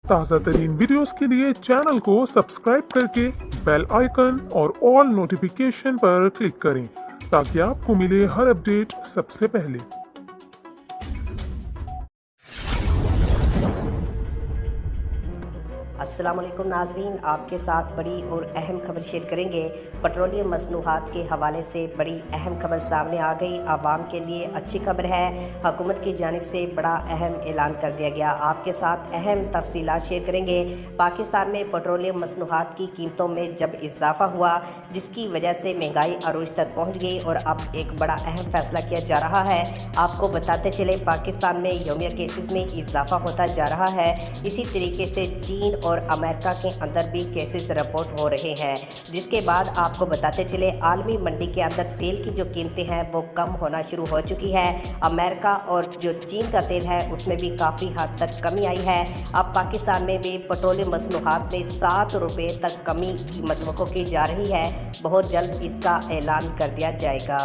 ताज़ा तरीन वीडियोस के लिए चैनल को सब्सक्राइब करके बेल आइकन और ऑल नोटिफिकेशन पर क्लिक करें ताकि आपको मिले हर अपडेट सबसे पहले। अस्सलाम वालेकुम नाज़रीन, आपके साथ बड़ी और अहम खबर शेयर करेंगे। पेट्रोलियम मसनूआत के हवाले से बड़ी अहम खबर सामने आ गई। आवाम के लिए अच्छी खबर है। हुकूमत की जानिब से बड़ा अहम ऐलान कर दिया गया। आपके साथ अहम तफसीलात शेयर करेंगे। पाकिस्तान में पेट्रोलियम मसनूआत की कीमतों में जब इजाफा हुआ, जिसकी वजह से महंगाई अरूज तक पहुँच गई और अब एक बड़ा अहम फैसला किया जा रहा है। आपको बताते चले, पाकिस्तान में यौमिया केसेस में इजाफा होता जा रहा है। इसी तरीके से चीन और अमेरिका के अंदर भी केसेस रिपोर्ट हो रहे हैं, जिसके बाद आपको बताते चले आलमी मंडी के अंदर तेल की जो कीमतें हैं वो कम होना शुरू हो चुकी है। अमेरिका और जो चीन का तेल है उसमें भी काफ़ी हद तक कमी आई है। अब पाकिस्तान में भी पेट्रोलियम मसनूआत में 7 रुपये तक कमी की मतवक्को की जा रही है। बहुत जल्द इसका ऐलान कर दिया जाएगा।